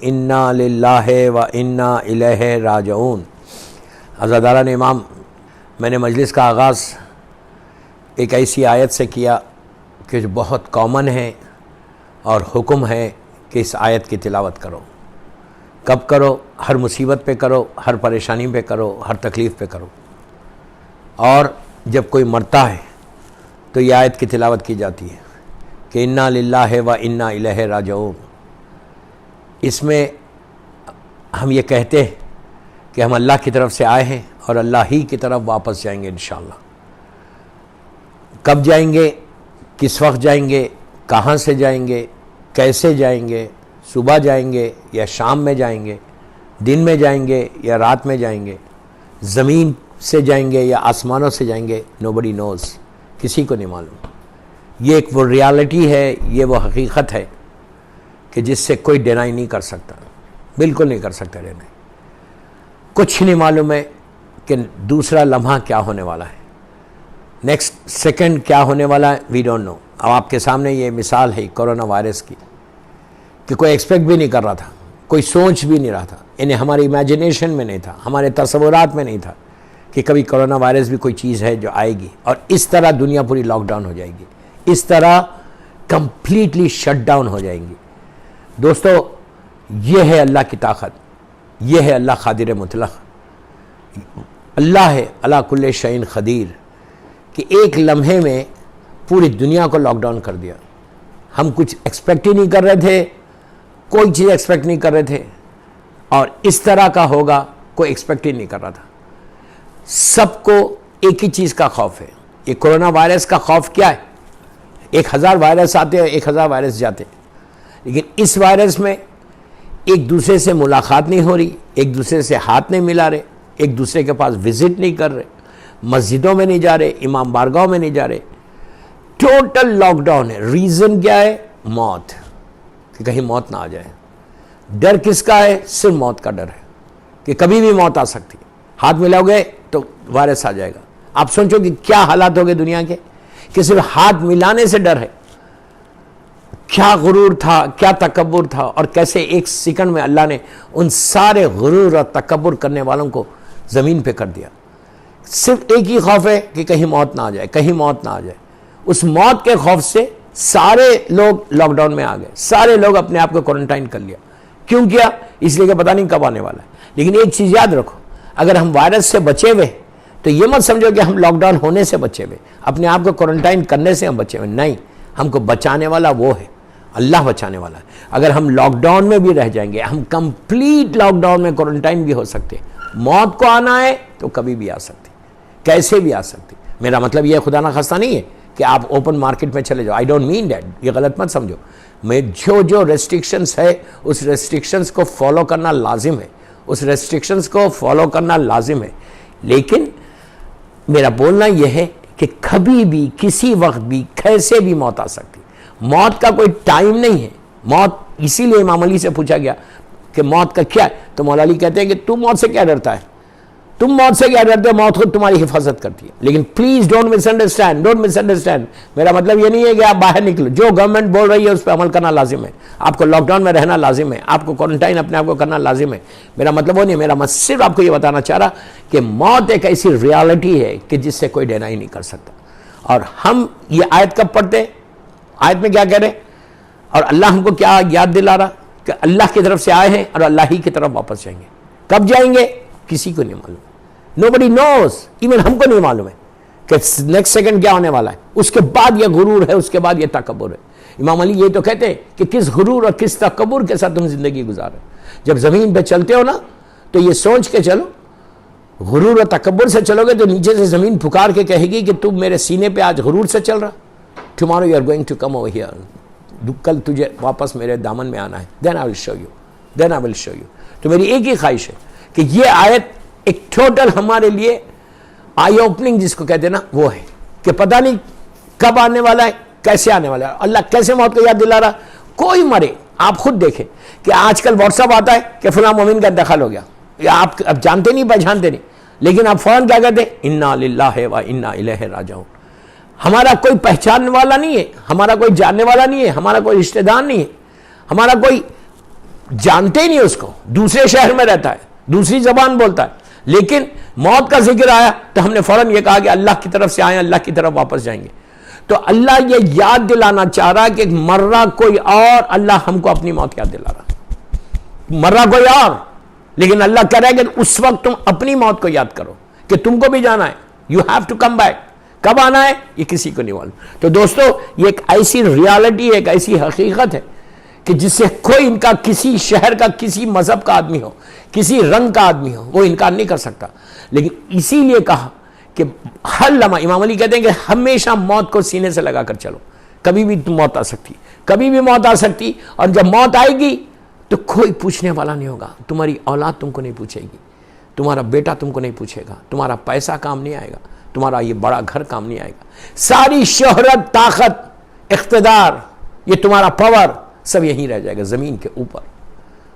انا للہ و انا الیہ راجعون۔ عزاداران امام، میں نے مجلس کا آغاز ایک ایسی آیت سے کیا کہ جو بہت کامن ہے اور حکم ہے کہ اس آیت کی تلاوت کرو۔ کب کرو؟ ہر مصیبت پہ کرو، ہر پریشانی پہ کرو، ہر تکلیف پہ کرو۔ اور جب کوئی مرتا ہے تو یہ آیت کی تلاوت کی جاتی ہے کہ انا للہ و انا الیہ راجعون۔ اس میں ہم یہ کہتے ہیں کہ ہم اللہ کی طرف سے آئے ہیں اور اللہ ہی کی طرف واپس جائیں گے انشاءاللہ۔ کب جائیں گے؟ کس وقت جائیں گے؟ کہاں سے جائیں گے؟ کیسے جائیں گے؟ صبح جائیں گے یا شام میں جائیں گے؟ دن میں جائیں گے یا رات میں جائیں گے؟ زمین سے جائیں گے یا آسمانوں سے جائیں گے؟ نوبڈی نوز، کسی کو نہیں معلوم۔ یہ ایک وہ ریالٹی ہے، یہ وہ حقیقت ہے کہ جس سے کوئی ڈینائی نہیں کر سکتا، بالکل نہیں کر سکتا ڈینائی۔ کچھ نہیں معلوم ہے کہ دوسرا لمحہ کیا ہونے والا ہے، نیکسٹ سیکنڈ کیا ہونے والا ہے، وی ڈونٹ نو۔ اب آپ کے سامنے یہ مثال ہے کورونا وائرس کی کہ کوئی ایکسپیکٹ بھی نہیں کر رہا تھا، کوئی سوچ بھی نہیں رہا تھا، یعنی ہماری امیجنیشن میں نہیں تھا، ہمارے تصورات میں نہیں تھا کہ کبھی کورونا وائرس بھی کوئی چیز ہے جو آئے گی اور اس طرح دنیا پوری لاک ڈاؤن ہو جائے گی، اس طرح کمپلیٹلی شٹ ڈاؤن ہو جائیں گی۔ دوستو، یہ ہے اللہ کی طاقت، یہ ہے اللہ قادر مطلق، اللہ ہے علی کل شیء قدیر کہ ایک لمحے میں پوری دنیا کو لاک ڈاؤن کر دیا۔ ہم کچھ ایکسپیکٹ ہی نہیں کر رہے تھے، کوئی چیز ایکسپیکٹ نہیں کر رہے تھے، اور اس طرح کا ہوگا کوئی ایکسپیکٹ ہی نہیں کر رہا تھا۔ سب کو ایک ہی چیز کا خوف ہے۔ یہ کورونا وائرس کا خوف کیا ہے؟ 1000 وائرس آتے ہیں، 1000 وائرس جاتے ہیں، لیکن اس وائرس میں ایک دوسرے سے ملاقات نہیں ہو رہی، ایک دوسرے سے ہاتھ نہیں ملا رہے، ایک دوسرے کے پاس وزٹ نہیں کر رہے، مسجدوں میں نہیں جا رہے، امام بارگاہوں میں نہیں جا رہے، ٹوٹل لاک ڈاؤن ہے۔ ریزن کیا ہے؟ موت، کہ کہیں موت نہ آ جائے۔ ڈر کس کا ہے؟ صرف موت کا ڈر ہے کہ کبھی بھی موت آ سکتی ہے۔ ہاتھ ملاؤ گے تو وائرس آ جائے گا۔ آپ سوچو کہ کیا حالات ہو گئے دنیا کے کہ صرف ہاتھ ملانے سے ڈر ہے۔ کیا غرور تھا، کیا تکبر تھا، اور کیسے ایک سیکنڈ میں اللہ نے ان سارے غرور اور تکبر کرنے والوں کو زمین پہ کر دیا۔ صرف ایک ہی خوف ہے کہ کہیں موت نہ آ جائے، کہیں موت نہ آ جائے۔ اس موت کے خوف سے سارے لوگ لاک ڈاؤن میں آ گئے، سارے لوگ اپنے آپ کو کوارنٹائن کر لیا۔ کیوں کیا؟ اس لیے کہ پتہ نہیں کب آنے والا ہے۔ لیکن ایک چیز یاد رکھو، اگر ہم وائرس سے بچے ہوئے تو یہ مت سمجھو کہ ہم لاک ڈاؤن ہونے سے بچے ہوئے، اپنے آپ کو کوارنٹائن کرنے سے ہم بچے ہوئے، نہیں، ہم کو بچانے والا وہ ہے، اللہ بچانے والا ہے۔ اگر ہم لاک ڈاؤن میں بھی رہ جائیں گے، ہم کمپلیٹ لاک ڈاؤن میں کوارنٹائن بھی ہو سکتے، موت کو آنا ہے تو کبھی بھی آ سکتی، کیسے بھی آ سکتی۔ میرا مطلب یہ خدا نہ خواستہ نہیں ہے کہ آپ اوپن مارکیٹ میں چلے جاؤ، آئی ڈونٹ مین دیٹ، یہ غلط مت سمجھو۔ میں جو ریسٹرکشنز ہے اس ریسٹرکشنز کو فالو کرنا لازم ہے، اس ریسٹرکشنز کو فالو کرنا لازم ہے، لیکن میرا بولنا یہ ہے کہ کبھی بھی کسی وقت بھی کیسے بھی موت آ سکتی۔ موت کا کوئی ٹائم نہیں ہے۔ موت، اسی لیے امام علی سے پوچھا گیا کہ موت کا کیا ہے، تو مولا علی کہتے ہیں کہ تم موت سے کیا ڈرتا ہے، تم موت سے کیا ڈرتے ہو، موت خود تمہاری حفاظت کرتی ہے۔ لیکن please don't miss understand, don't miss understand, میرا مطلب یہ نہیں ہے کہ آپ باہر نکلو، جو گورنمنٹ بول رہی ہے اس پہ عمل کرنا لازم ہے، آپ کو لاک ڈاؤن میں رہنا لازم ہے، آپ کو کوارنٹائن اپنے آپ کو کرنا لازم ہے۔ میرا مطلب وہ نہیں ہے، میرا مطلب صرف آپ کو یہ بتانا چاہ رہا کہ موت ایک ایسی ریالٹی ہے کہ جس سے کوئی ڈینائی نہیں کر سکتا۔ اور ہم یہ آیت کب پڑھتے ہیں؟ آیت میں کیا کہہ رہے ہیں؟ اور اللہ ہم کو کیا یاد دلا رہا کہ اللہ کی طرف سے آئے ہیں اور اللہ ہی کی طرف واپس جائیں گے۔ کب جائیں گے؟ کسی کو نہیں معلوم، nobody knows، ایون ہم کو نہیں معلوم ہے کہ نیکسٹ سیکنڈ کیا ہونے والا ہے۔ اس کے بعد یہ غرور ہے، اس کے بعد یہ تکبر ہے۔ امام علی یہ تو کہتے ہیں کہ کس غرور اور کس تکبر کے ساتھ تم زندگی گزارے۔ جب زمین پہ چلتے ہو نا تو یہ سوچ کے چلو، غرور اور تکبر سے چلو گے تو نیچے سے زمین پکار کے کہے گی کہ تم میرے سینے پہ آج غرور سے چل رہا، tomorrow you are going to come over here, کل تجھے واپس میرے دامن میں آنا ہے، دین آئی ول show you, then I will show you. تو میری ایک ہی خواہش ہے کہ یہ آیت ایک ٹوٹل ہمارے لیے آئی اوپننگ جس کو کہتے ہیں نا وہ ہے کہ پتہ نہیں کب آنے والا ہے، کیسے آنے والا ہے۔ اللہ کیسے موت کو یاد دلا رہا، کوئی مرے، آپ خود دیکھیں کہ آج کل واٹس ایپ آتا ہے کہ فلاں مومن کا انتقال ہو گیا، یا آپ اب جانتے نہیں پہچانتے نہیں، لیکن آپ فوراً کیا کہتے ہیں؟ انا للہ و انا الیہ راجعون۔ ہمارا کوئی پہچاننے والا نہیں ہے، ہمارا کوئی جاننے والا نہیں ہے، ہمارا کوئی رشتہ دار نہیں ہے، ہمارا کوئی جانتے ہی نہیں اس کو, دوسرے شہر میں رہتا ہے, دوسری زبان بولتا ہے, لیکن موت کا ذکر آیا تو ہم نے فوراً یہ کہا کہ اللہ کی طرف سے آئے, اللہ کی طرف واپس جائیں گے. تو اللہ یہ یاد دلانا چاہ رہا کہ مر رہا کوئی اور, اللہ ہم کو اپنی موت یاد دلا رہا. مر رہا کوئی اور, لیکن اللہ کہہ رہا ہے کہ اس وقت تم اپنی موت کو یاد کرو کہ تم کو بھی جانا ہے. You have to come back. کب آنا ہے یہ کسی کو نہیں معلوم. تو دوستو یہ ایک ایسی ریالٹی, ایک ایسی حقیقت ہے کہ جس سے کوئی ان کا, کسی شہر کا, کسی مذہب کا آدمی ہو, کسی رنگ کا آدمی ہو, وہ انکار نہیں کر سکتا. لیکن اسی لیے کہا کہ ہر لمحہ, امام علی کہتے ہیں کہ ہمیشہ موت کو سینے سے لگا کر چلو. کبھی بھی موت آ سکتی, کبھی بھی موت آ سکتی, اور جب موت آئے گی تو کوئی پوچھنے والا نہیں ہوگا. تمہاری اولاد تم کو نہیں پوچھے گی, تمہارا بیٹا تم کو نہیں پوچھے گا, تمہارا پیسہ کام نہیں آئے گا, تمہارا یہ بڑا گھر کام نہیں آئے گا. ساری شہرت, طاقت, اقتدار, یہ تمہارا پاور سب یہیں رہ جائے گا زمین کے اوپر.